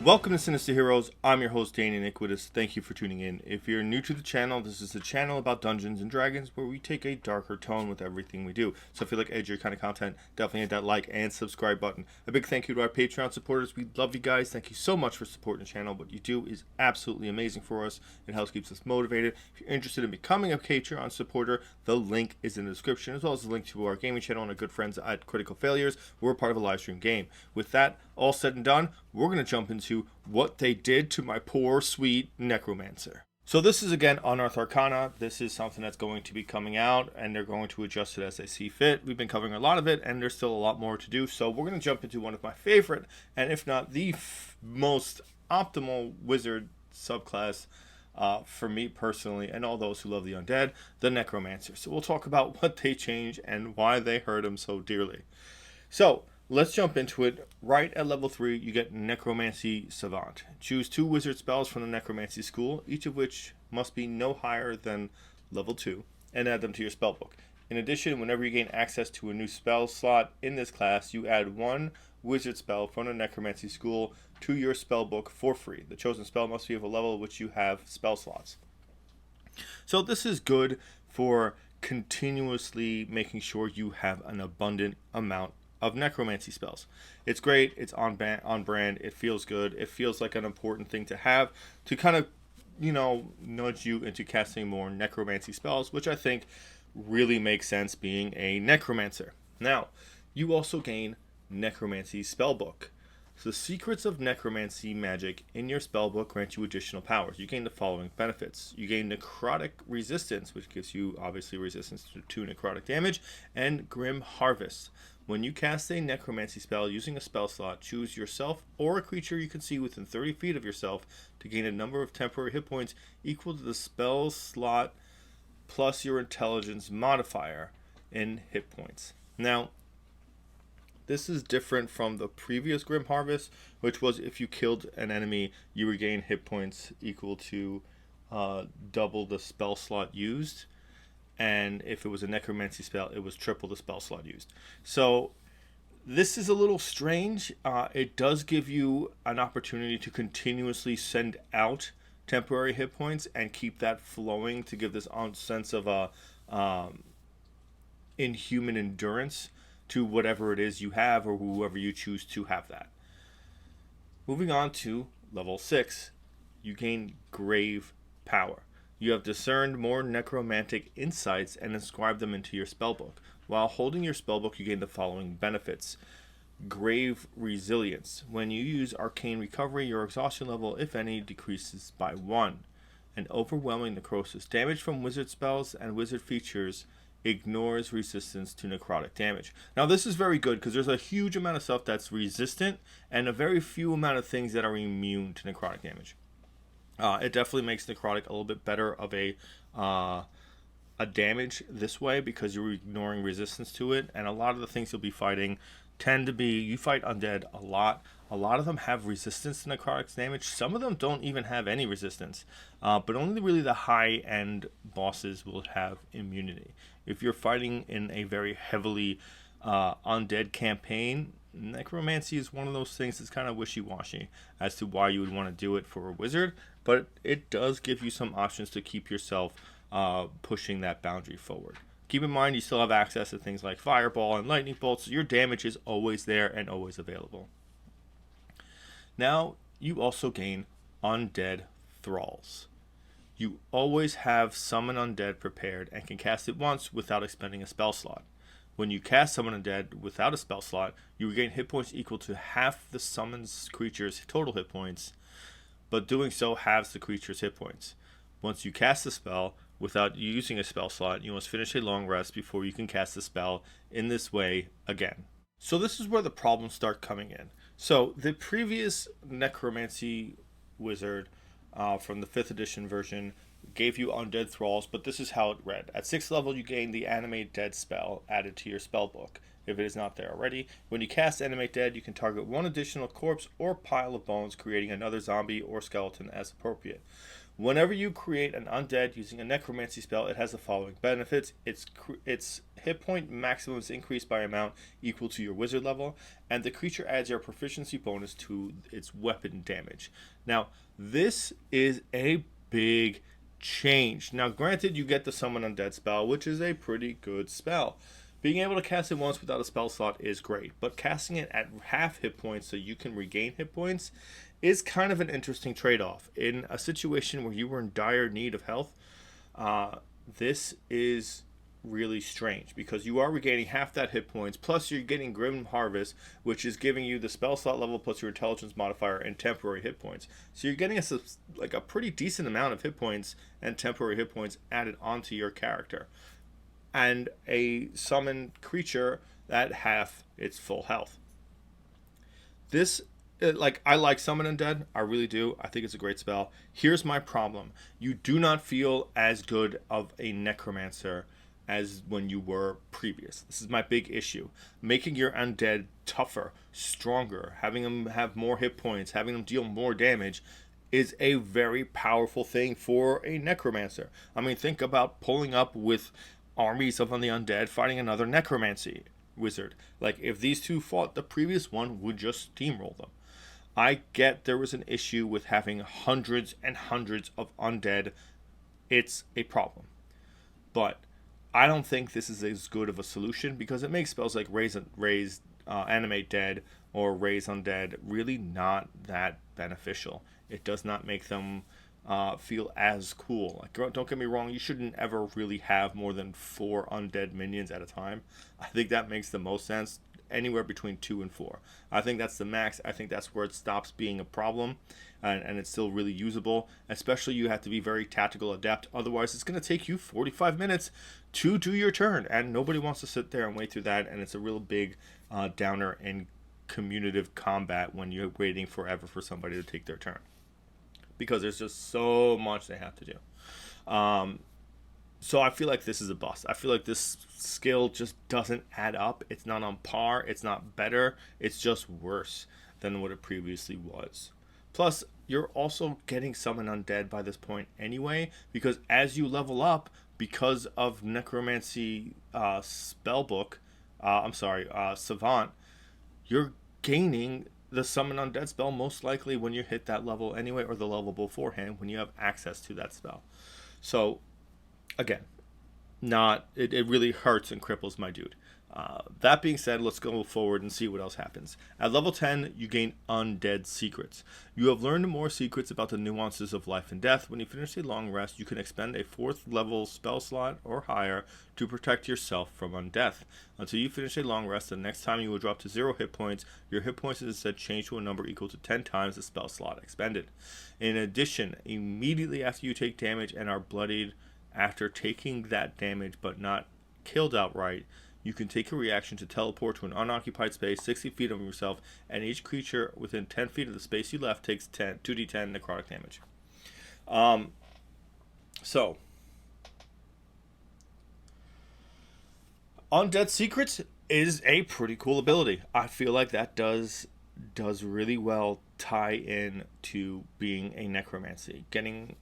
Welcome to Sinister Heroes. I'm your host, Dane Iniquitous. Thank you for tuning in. If you're new to the channel, this is a channel about Dungeons and Dragons where we take a darker tone with everything we do. So if you like edgier kind of content, definitely hit that like and subscribe button. A big thank you to our Patreon supporters. We love you guys. Thank you so much for supporting the channel. What you do is absolutely amazing for us. It helps keeps us motivated. If you're interested in becoming a Patreon supporter, the link is in the description, as well as the link to our gaming channel and our good friends at Critical Failures. We're part of a live stream game. With that all said and done, we're going to jump into what they did to my poor, sweet Necromancer. So this is, again, Unearthed Arcana. This is something that's going to be coming out, and they're going to adjust it as they see fit. We've been covering a lot of it, and there's still a lot more to do. So we're going to jump into one of my favorite, and if not the most optimal wizard subclass for me personally, and all those who love the undead, the Necromancer. So we'll talk about what they changed and why they hurt him so dearly. So let's jump into it. Right at level 3, you get Necromancy Savant. Choose 2 wizard spells from the Necromancy School, each of which must be no higher than level 2, and add them to your spellbook. In addition, whenever you gain access to a new spell slot in this class, you add 1 wizard spell from the Necromancy School to your spellbook for free. The chosen spell must be of a level at which you have spell slots. So this is good for continuously making sure you have an abundant amount of necromancy spells. It's great, it's on brand, it feels good, it feels like an important thing to have to kind of, nudge you into casting more necromancy spells, which I think really makes sense being a necromancer. Now, you also gain necromancy spellbook. So the secrets of necromancy magic in your spellbook grant you additional powers. You gain the following benefits. You gain necrotic resistance, which gives you obviously resistance to necrotic damage, and grim harvest. When you cast a necromancy spell using a spell slot, choose yourself or a creature you can see within 30 feet of yourself to gain a number of temporary hit points equal to the spell slot plus your intelligence modifier in hit points. Now, this is different from the previous Grim Harvest, which was if you killed an enemy, you regain hit points equal to double the spell slot used. And if it was a necromancy spell, it was triple the spell slot used. So this is a little strange. It does give you an opportunity to continuously send out temporary hit points and keep that flowing to give this sense of a inhuman endurance to whatever it is you have or whoever you choose to have that. Moving on to level 6, you gain grave power. You have discerned more necromantic insights and inscribed them into your spellbook. While holding your spellbook, you gain the following benefits. Grave resilience. When you use arcane recovery, your exhaustion level, if any, decreases by 1. An overwhelming necrosis. Damage from wizard spells and wizard features ignores resistance to necrotic damage. Now this is very good because there's a huge amount of stuff that's resistant and a very few amount of things that are immune to necrotic damage. It definitely makes necrotic a little bit better of a damage this way because you're ignoring resistance to it, and a lot of the things you'll be fighting tend to be, you fight undead a lot of them have resistance to necrotic damage. Some of them don't even have any resistance, but only really the high end bosses will have immunity. If you're fighting in a very heavily undead campaign, necromancy is one of those things that's kind of wishy-washy as to why you would want to do it for a wizard, but it does give you some options to keep yourself pushing that boundary forward. Keep in mind you still have access to things like fireball and lightning bolts, so your damage is always there and always available. Now you also gain undead thralls. You always have summon undead prepared and can cast it once without expending a spell slot. When you cast Summon Undead without a spell slot, you regain hit points equal to half the summoned creature's total hit points, but doing so halves the creature's hit points. Once you cast the spell without using a spell slot, you must finish a long rest before you can cast the spell in this way again. So this is where the problems start coming in. So the previous Necromancy Wizard from the 5th edition version gave you undead thralls, but this is how it read. At 6th level, you gain the Animate Dead spell added to your spellbook, if it is not there already. When you cast Animate Dead, you can target one additional corpse or pile of bones, creating another zombie or skeleton as appropriate. Whenever you create an undead using a necromancy spell, it has the following benefits. Its hit point maximum is increased by amount equal to your wizard level, and the creature adds your proficiency bonus to its weapon damage. Now, this is a big change. Now, granted, you get the summon undead spell, which is a pretty good spell. Being able to cast it once without a spell slot is great, but casting it at half hit points so you can regain hit points is kind of an interesting trade-off. In a situation where you were in dire need of health, this is really strange because you are regaining half that hit points, plus you're getting Grim Harvest, which is giving you the spell slot level plus your intelligence modifier and temporary hit points. So you're getting a pretty decent amount of hit points and temporary hit points added onto your character. And a summoned creature at half its full health. I like Summon Undead. I really do. I think it's a great spell. Here's my problem. You do not feel as good of a Necromancer as when you were previous. This is my big issue. Making your undead tougher, stronger, having them have more hit points, having them deal more damage is a very powerful thing for a Necromancer. I mean, think about pulling up with armies of the undead fighting another Necromancy Wizard. Like, if these two fought, the previous one would just steamroll them. I get there was an issue with having hundreds and hundreds of undead. It's a problem. But I don't think this is as good of a solution because it makes spells like Animate Dead or Raise Undead really not that beneficial. It does not make them feel as cool. Like, don't get me wrong, you shouldn't ever really have more than 4 undead minions at a time. I think that makes the most sense. Anywhere between 2 and 4. I think that's the max. I think that's where it stops being a problem, and it's still really usable. Especially, you have to be very tactical adept. Otherwise, it's going to take you 45 minutes to do your turn, and nobody wants to sit there and wait through that. And it's a real big downer in communicative combat when you're waiting forever for somebody to take their turn, because there's just so much they have to do. So I feel like this is a bust. I feel like this skill just doesn't add up. It's not on par. It's not better. It's just worse than what it previously was. Plus, you're also getting Summon Undead by this point anyway, because as you level up, because of Necromancy Spellbook, Savant, you're gaining the Summon Undead spell most likely when you hit that level anyway, or the level beforehand when you have access to that spell. So, again, it really hurts and cripples my dude. That being said, let's go forward and see what else happens. At level 10, you gain Undead Secrets. You have learned more secrets about the nuances of life and death. When you finish a long rest, you can expend a 4th level spell slot or higher to protect yourself from undeath. Until you finish a long rest, the next time you will drop to 0 hit points. Your hit points is instead changed to a number equal to 10 times the spell slot expended. In addition, immediately after you take damage and are bloodied after taking that damage but not killed outright, you can take a reaction to teleport to an unoccupied space 60 feet of yourself, and each creature within 10 feet of the space you left takes 2d10 necrotic damage. So, Undead Secrets is a pretty cool ability. I feel like that does really well tie in to being a necromancy. Getting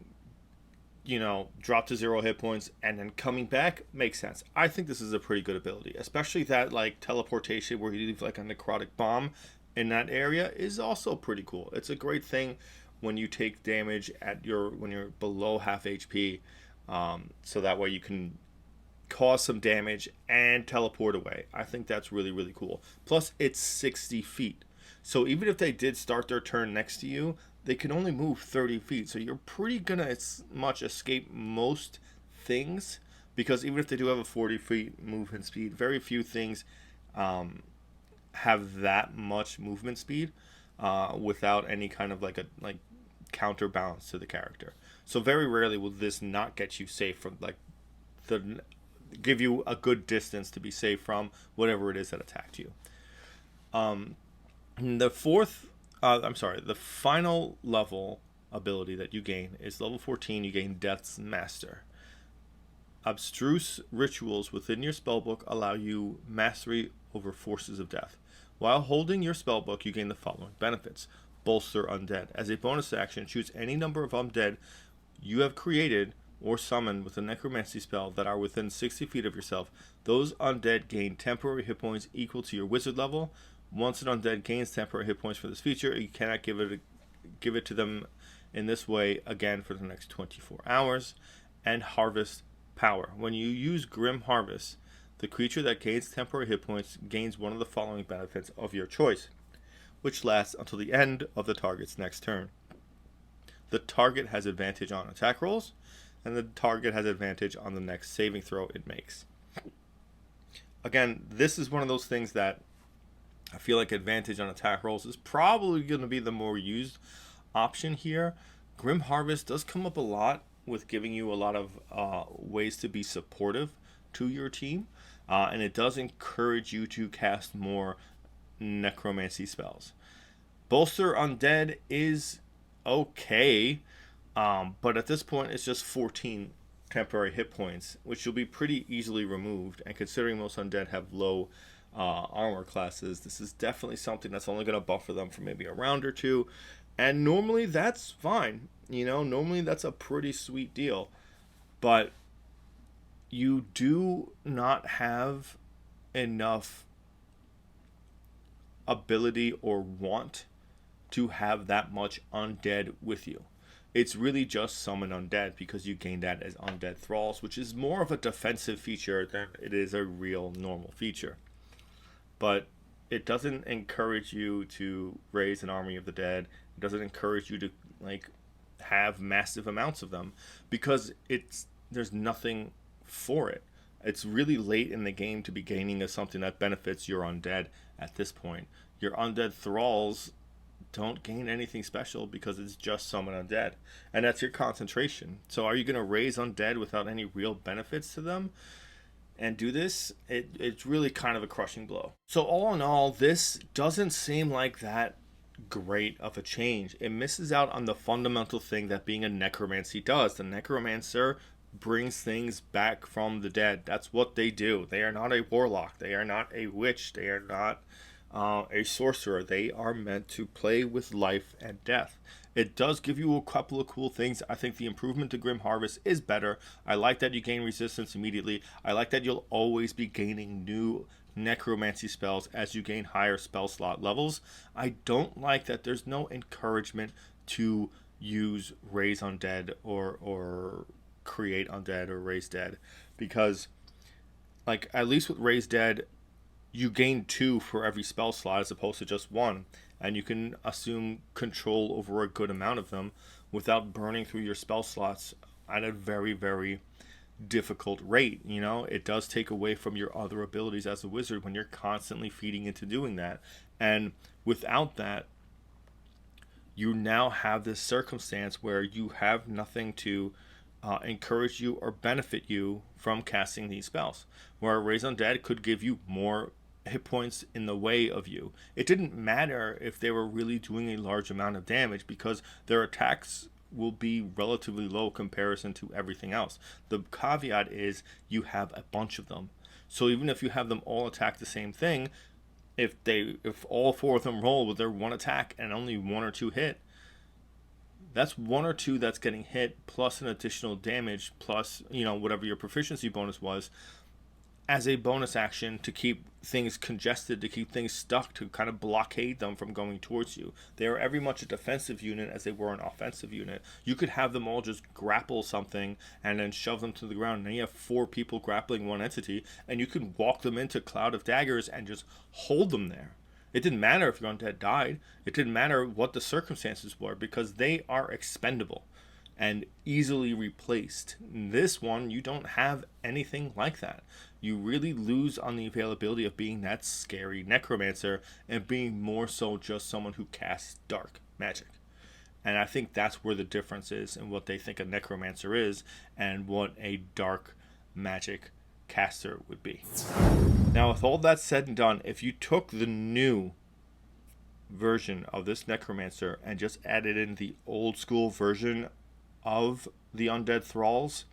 drop to 0 hit points and then coming back makes sense. I think this is a pretty good ability, especially that like teleportation where you leave like a necrotic bomb in that area is also pretty cool. It's a great thing when you take damage when you're below half HP, so that way you can cause some damage and teleport away. I think that's really, really cool. Plus, it's 60 feet. So even if they did start their turn next to you, they can only move 30 feet. So you're pretty gonna much escape most things, because even if they do have a 40 feet movement speed, very few things have that much movement speed without any kind of like counterbalance to the character. So very rarely will this not get you safe from give you a good distance to be safe from whatever it is that attacked you. The final level ability that you gain is level 14. You gain Death's Master. Abstruse rituals within your spellbook allow you mastery over forces of death. While holding your spellbook, you gain the following benefits. Bolster Undead. As a bonus action, choose any number of undead you have created or summoned with a necromancy spell that are within 60 feet of yourself, those undead gain temporary hit points equal to your wizard level. Once an undead gains temporary hit points for this feature, you cannot give it to them in this way again for the next 24 hours. And harvest power. When you use Grim Harvest, the creature that gains temporary hit points gains one of the following benefits of your choice, which lasts until the end of the target's next turn. The target has advantage on attack rolls, and the target has advantage on the next saving throw it makes. Again, this is one of those things that I feel like advantage on attack rolls is probably going to be the more used option here. Grim Harvest does come up a lot with giving you a lot of ways to be supportive to your team, and it does encourage you to cast more necromancy spells. Bolster Undead is okay, but at this point it's just 14 temporary hit points, which will be pretty easily removed, and considering most undead have low armor classes, this is definitely something that's only going to buffer them for maybe a round or two, and normally that's fine. Normally that's a pretty sweet deal, but you do not have enough ability or want to have that much undead with you. It's really just summon undead because you gain that as undead thralls, which is more of a defensive feature than it is a real normal feature. But it doesn't encourage you to raise an army of the dead. It doesn't encourage you to have massive amounts of them because there's nothing for it. It's really late in the game to be gaining something that benefits your undead at this point. Your undead thralls don't gain anything special because it's just summon undead, and that's your concentration. So are you going to raise undead without any real benefits to them and do this? It's really kind of a crushing blow. So all in all, this doesn't seem like that great of a change. It misses out on the fundamental thing that being a necromancy does. The necromancer brings things back from the dead. That's what they do. They are not a warlock. They are not a witch. They are not a sorcerer. They are meant to play with life and death. It does give you a couple of cool things. I think the improvement to Grim Harvest is better. I like that you gain resistance immediately. I like that you'll always be gaining new necromancy spells as you gain higher spell slot levels. I don't like that there's no encouragement to use raise undead or create undead or raise dead, because at least with raise dead you gain 2 for every spell slot as opposed to just 1, and you can assume control over a good amount of them without burning through your spell slots at a very, very difficult rate. It does take away from your other abilities as a wizard when you're constantly feeding into doing that, and without that you now have this circumstance where you have nothing to encourage you or benefit you from casting these spells, where Raise Undead could give you more hit points in the way of you. It didn't matter if they were really doing a large amount of damage because their attacks will be relatively low comparison to everything else. The caveat is you have a bunch of them. So even if you have them all attack the same thing, if all 4 of them roll with their 1 attack and only 1 or 2 hit, that's 1 or 2 that's getting hit plus an additional damage plus whatever your proficiency bonus was as a bonus action to keep things congested, to keep things stuck, to kind of blockade them from going towards you. They are every much a defensive unit as they were an offensive unit. You could have them all just grapple something and then shove them to the ground, and then you have 4 people grappling one entity, and you can walk them into Cloud of Daggers and just hold them there. It didn't matter if your undead died. It didn't matter what the circumstances were because they are expendable and easily replaced. In this one, you don't have anything like that. You really lose on the availability of being that scary necromancer and being more so just someone who casts dark magic. And I think that's where the difference is in what they think a necromancer is and what a dark magic caster would be. Now, with all that said and done, if you took the new version of this necromancer and just added in the old school version of the undead thralls,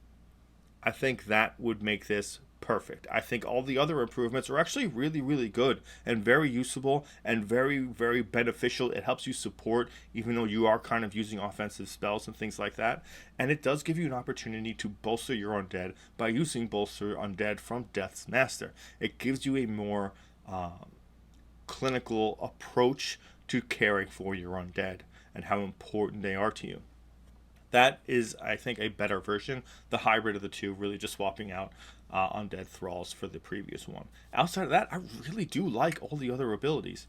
I think that would make this perfect. I think all the other improvements are actually really, really good and very usable and very, very beneficial. It helps you support, even though you are kind of using offensive spells and things like that. And it does give you an opportunity to bolster your undead by using Bolster Undead from Death's Master. It gives you a more clinical approach to caring for your undead and how important they are to you. That is, I think, a better version, the hybrid of the two, really just swapping out Undead Thralls for the previous one. Outside of that, I really do like all the other abilities.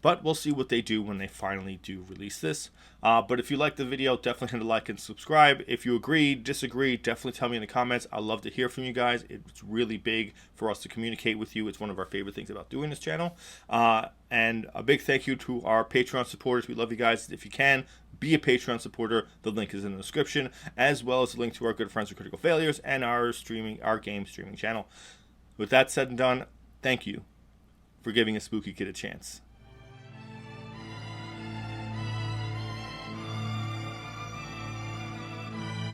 But we'll see what they do when they finally do release this. But if you like the video, definitely hit a like and subscribe. If you agree, disagree, definitely tell me in the comments. I love to hear from you guys. It's really big for us to communicate with you. It's one of our favorite things about doing this channel. And a big thank you to our Patreon supporters. We love you guys. If you can, be a Patreon supporter. The link is in the description, as well as a link to our good friends with Critical Failures and our game streaming channel. With that said and done, thank you for giving a spooky kid a chance.